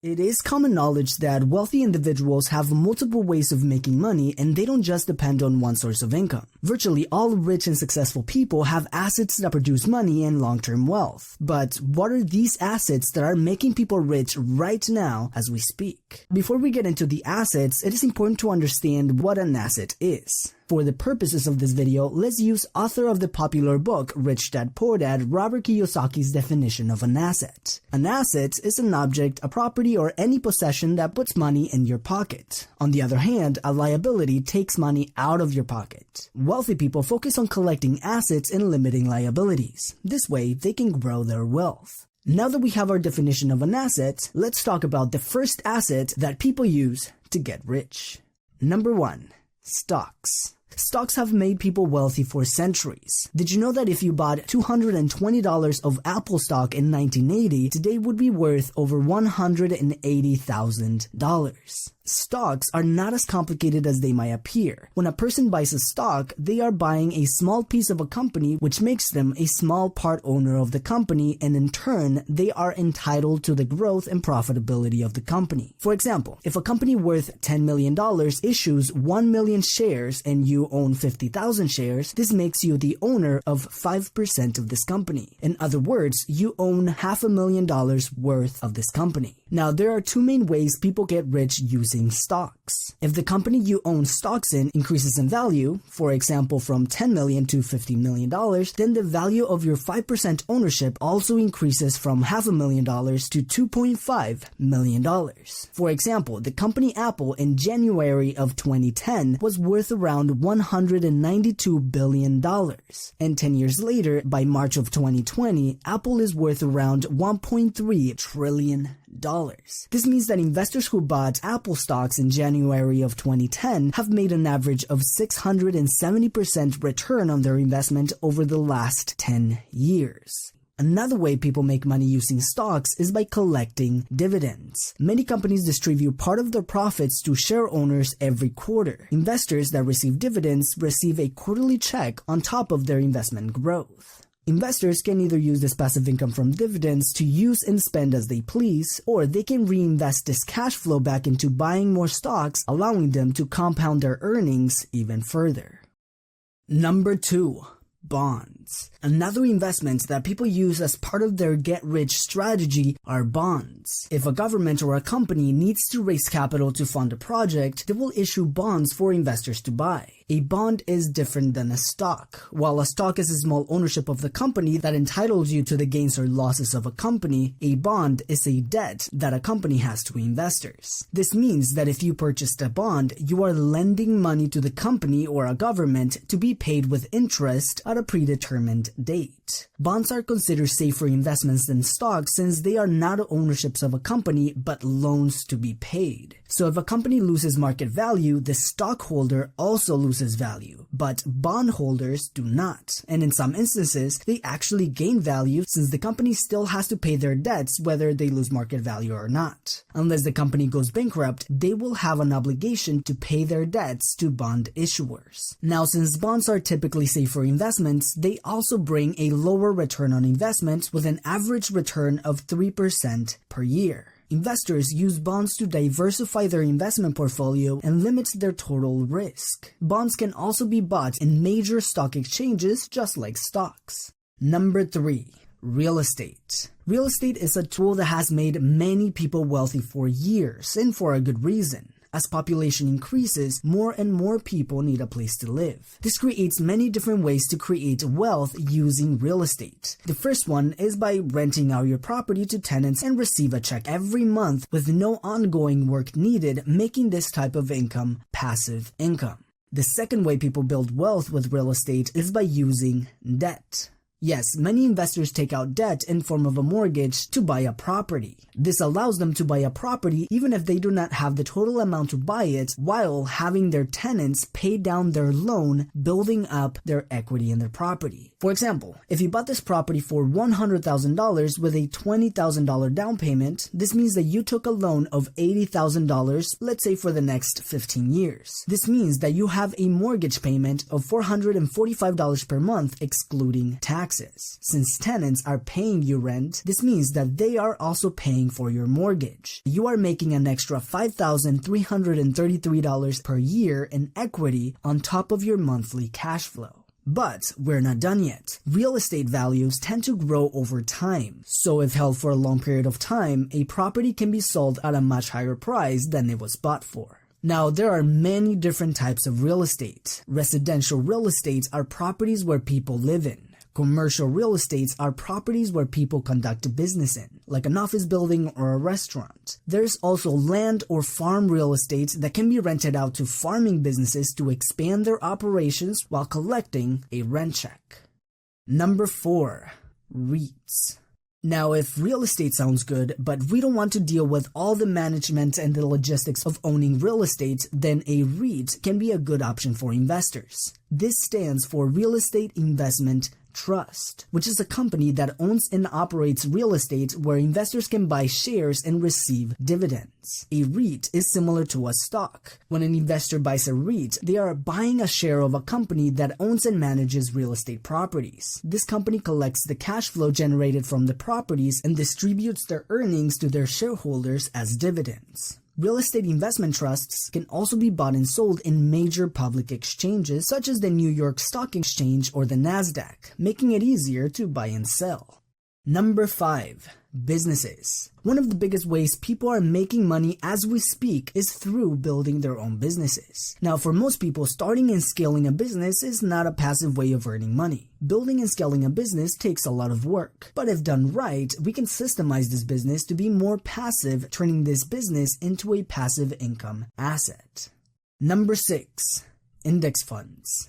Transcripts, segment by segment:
It is common knowledge that wealthy individuals have multiple ways of making money and they don't just depend on one source of income. Virtually all rich and successful people have assets that produce money and long-term wealth. But what are these assets that are making people rich right now as we speak? Before we get into the assets, it is important to understand what an asset is. For the purposes of this video, let's use author of the popular book Rich Dad Poor Dad, Robert Kiyosaki's definition of an asset. An asset is an object, a property, or any possession that puts money in your pocket. On the other hand, a liability takes money out of your pocket. Wealthy people focus on collecting assets and limiting liabilities. This way, they can grow their wealth. Now that we have our definition of an asset, let's talk about the first asset that people use to get rich. Number 1. Stocks. Stocks have made people wealthy for centuries. Did you know that if you bought $220 of Apple stock in 1980, today would be worth over $180,000? Stocks are not as complicated as they might appear. When a person buys a stock, they are buying a small piece of a company, which makes them a small part owner of the company, and in turn, they are entitled to the growth and profitability of the company. For example, if a company worth $10 million issues 1 million shares and you own 50,000 shares, this makes you the owner of 5% of this company. In other words, you own $500,000 worth of this company. Now, there are two main ways people get rich using stocks. If the company you own stocks in increases in value, for example from $10 million to $50 million, then the value of your 5% ownership also increases from $500,000 to $2.5 million. For example, the company Apple in January of 2010 was worth around $192 billion. And 10 years later, by March of 2020, Apple is worth around $1.3 trillion. This means that investors who bought Apple stocks in January of 2010 have made an average of 670% return on their investment over the last 10 years. Another way people make money using stocks is by collecting dividends. Many companies distribute part of their profits to share owners every quarter. Investors that receive dividends receive a quarterly check on top of their investment growth. Investors can either use this passive income from dividends to use and spend as they please, or they can reinvest this cash flow back into buying more stocks, allowing them to compound their earnings even further. Number 2. Bonds. Another investment that people use as part of their get-rich strategy are bonds. If a government or a company needs to raise capital to fund a project, they will issue bonds for investors to buy. A bond is different than a stock. While a stock is a small ownership of the company that entitles you to the gains or losses of a company, a bond is a debt that a company has to investors. This means that if you purchased a bond, you are lending money to the company or a government to be paid with interest at a predetermined date. Bonds are considered safer investments than stocks since they are not ownerships of a company but loans to be paid. So if a company loses market value, the stockholder also loses value, but bondholders do not. And in some instances, they actually gain value since the company still has to pay their debts whether they lose market value or not. Unless the company goes bankrupt, they will have an obligation to pay their debts to bond issuers. Now, since bonds are typically safer investments, they also bring a lower return on investment with an average return of 3% per year. Investors use bonds to diversify their investment portfolio and limit their total risk. Bonds can also be bought in major stock exchanges just like stocks. Number 3. Real estate. Real estate is a tool that has made many people wealthy for years, and for a good reason. As population increases, more and more people need a place to live. This creates many different ways to create wealth using real estate. The first one is by renting out your property to tenants and receive a check every month with no ongoing work needed, making this type of income passive income. The second way people build wealth with real estate is by using debt. Yes, many investors take out debt in form of a mortgage to buy a property. This allows them to buy a property even if they do not have the total amount to buy it, while having their tenants pay down their loan, building up their equity in their property. For example, if you bought this property for $100,000 with a $20,000 down payment, this means that you took a loan of $80,000, let's say for the next 15 years. This means that you have a mortgage payment of $445 per month excluding taxes. taxes. Since tenants are paying you rent, this means that they are also paying for your mortgage. You are making an extra $5,333 per year in equity on top of your monthly cash flow. But we're not done yet. Real estate values tend to grow over time. So if held for a long period of time, a property can be sold at a much higher price than it was bought for. Now, there are many different types of real estate. Residential real estates are properties where people live in. Commercial real estates are properties where people conduct business in, like an office building or a restaurant. There's also land or farm real estate that can be rented out to farming businesses to expand their operations while collecting a rent check. Number 4, REITs. Now, if real estate sounds good, but we don't want to deal with all the management and the logistics of owning real estate, then a REIT can be a good option for investors. This stands for Real Estate Investment Trust, which is a company that owns and operates real estate where investors can buy shares and receive dividends. A REIT is similar to a stock. When an investor buys a REIT, they are buying a share of a company that owns and manages real estate properties. This company collects the cash flow generated from the properties and distributes their earnings to their shareholders as dividends. Real estate investment trusts can also be bought and sold in major public exchanges such as the New York Stock Exchange or the Nasdaq, making it easier to buy and sell. Number 5, businesses. One of the biggest ways people are making money as we speak is through building their own businesses. Now, for most people, starting and scaling a business is not a passive way of earning money. Building and scaling a business takes a lot of work, but if done right, we can systemize this business to be more passive, turning this business into a passive income asset. Number 6, index funds.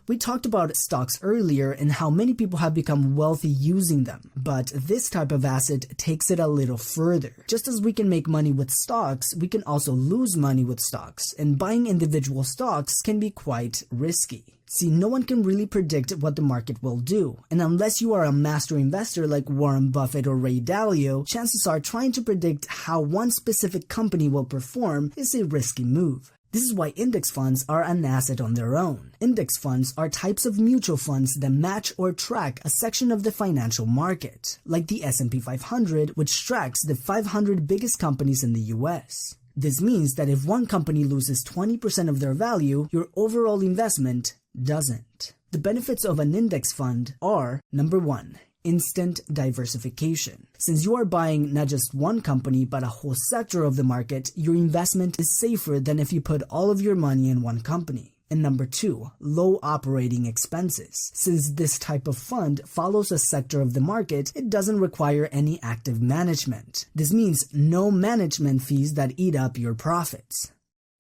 We talked about stocks earlier and how many people have become wealthy using them, but this type of asset takes it a little further. Just as we can make money with stocks, we can also lose money with stocks, and buying individual stocks can be quite risky. See, no one can really predict what the market will do, and unless you are a master investor like Warren Buffett or Ray Dalio, chances are trying to predict how one specific company will perform is a risky move. This is why index funds are an asset on their own. Index funds are types of mutual funds that match or track a section of the financial market, like the S&P 500, which tracks the 500 biggest companies in the US. This means that if one company loses 20% of their value, your overall investment doesn't. The benefits of an index fund are, number 1, instant diversification. Since you are buying not just one company but a whole sector of the market, your investment is safer than if you put all of your money in one company. And number 2, low operating expenses. Since this type of fund follows a sector of the market, it doesn't require any active management. This means no management fees that eat up your profits.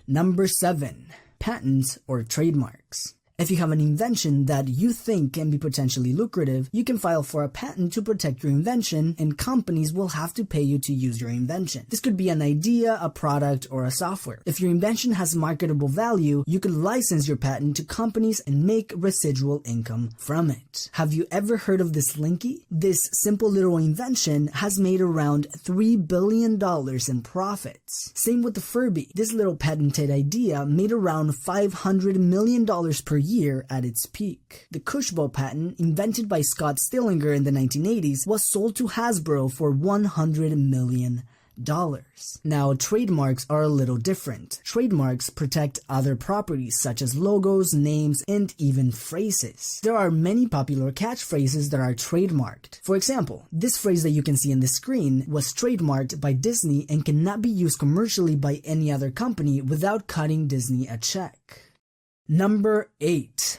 Number 7, patents or trademarks. If you have an invention that you think can be potentially lucrative, you can file for a patent to protect your invention, and companies will have to pay you to use your invention. This could be an idea, a product, or a software. If your invention has marketable value, you could license your patent to companies and make residual income from it. Have you ever heard of this Linky? This simple little invention has made around $3 billion in profits. Same with the Furby. This little patented idea made around $500 million per year at its peak. The Cushball patent, invented by Scott Stillinger in the 1980s, was sold to Hasbro for $100 million. Now, trademarks are a little different. Trademarks protect other properties such as logos, names, and even phrases. There are many popular catchphrases that are trademarked. For example, this phrase that you can see on the screen was trademarked by Disney and cannot be used commercially by any other company without cutting Disney a check. Number 8,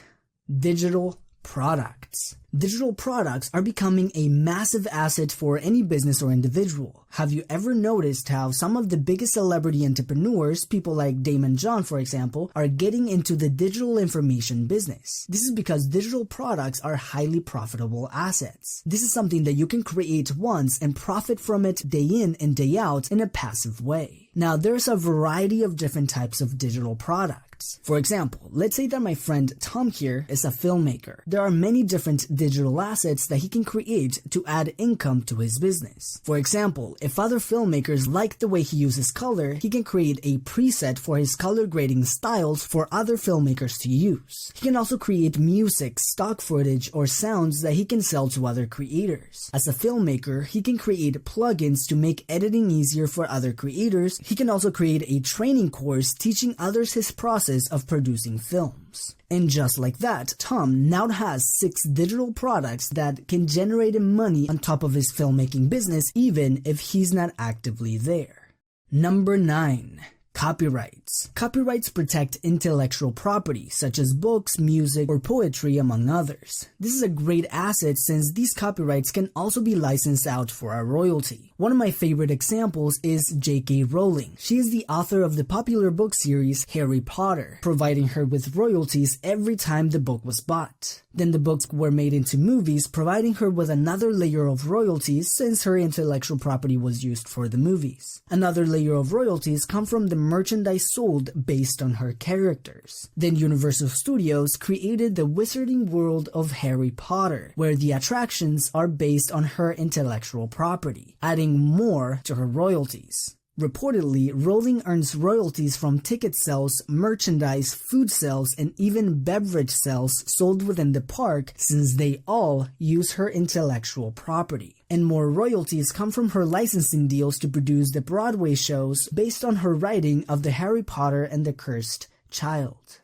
digital products. Digital products are becoming a massive asset for any business or individual. Have you ever noticed how some of the biggest celebrity entrepreneurs, people like Damon John for example, are getting into the digital information business? This is because digital products are highly profitable assets. This is something that you can create once and profit from it day in and day out in a passive way. Now, there's a variety of different types of digital products. For example, let's say that my friend Tom here is a filmmaker. There are many different digital assets that he can create to add income to his business. For example, if other filmmakers like the way he uses color, he can create a preset for his color grading styles for other filmmakers to use. He can also create music, stock footage, or sounds that he can sell to other creators. As a filmmaker, he can create plugins to make editing easier for other creators. He can also create a training course teaching others his process of producing films. And just like that, Tom now has 6 digital products that can generate him money on top of his filmmaking business even if he's not actively there. Number 9. Copyrights. Copyrights protect intellectual property, such as books, music, or poetry, among others. This is a great asset since these copyrights can also be licensed out for a royalty. One of my favorite examples is J.K. Rowling. She is the author of the popular book series Harry Potter, providing her with royalties every time the book was bought. Then the books were made into movies, providing her with another layer of royalties since her intellectual property was used for the movies. Another layer of royalties come from the merchandise sold based on her characters. Then Universal Studios created the wizarding world of Harry Potter, where the attractions are based on her intellectual property, adding more to her royalties. Reportedly, Rowling earns royalties from ticket sales, merchandise, food sales, and even beverage sales sold within the park since they all use her intellectual property. And more royalties come from her licensing deals to produce the Broadway shows based on her writing of the Harry Potter and the Cursed Child.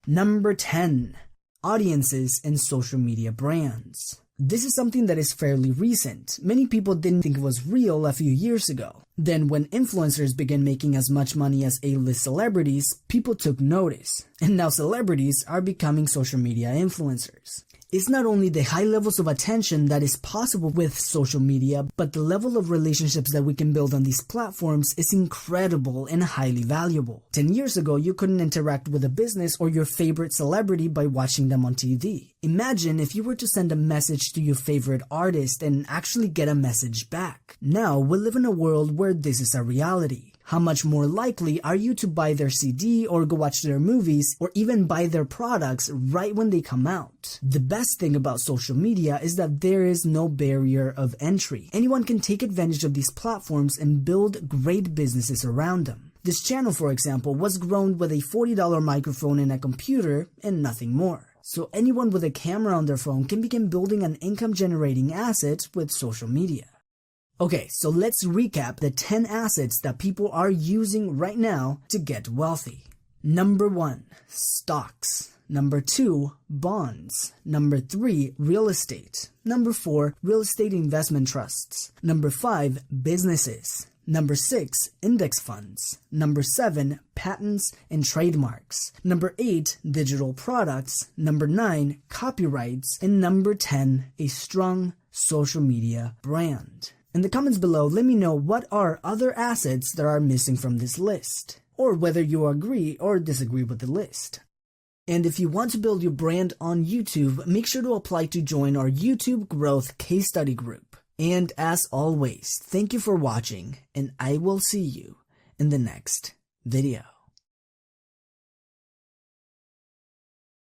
Number 10. Audiences and social media brands. This is something that is fairly recent. Many people didn't think it was real a few years ago. Then when influencers began making as much money as A-list celebrities, people took notice. And now celebrities are becoming social media influencers. It's not only the high levels of attention that is possible with social media, but the level of relationships that we can build on these platforms is incredible and highly valuable. 10 years ago, you couldn't interact with a business or your favorite celebrity by watching them on TV. Imagine if you were to send a message to your favorite artist and actually get a message back. Now, we live in a world where this is a reality. How much more likely are you to buy their CD or go watch their movies or even buy their products right when they come out? The best thing about social media is that there is no barrier of entry. Anyone can take advantage of these platforms and build great businesses around them. This channel, for example, was grown with a $40 microphone and a computer and nothing more. So anyone with a camera on their phone can begin building an income-generating asset with social media. Okay, so let's recap the 10 assets that people are using right now to get wealthy. Number 1, stocks. Number 2, bonds. Number 3, real estate. Number 4, real estate investment trusts. Number 5, businesses. Number 6, index funds. Number 7, patents and trademarks. Number 8, digital products. Number 9, copyrights. And number 10, a strong social media brand. In the comments below, let me know what are other assets that are missing from this list, or whether you agree or disagree with the list. And if you want to build your brand on YouTube, make sure to apply to join our YouTube Growth Case Study Group. And as always, thank you for watching, and I will see you in the next video.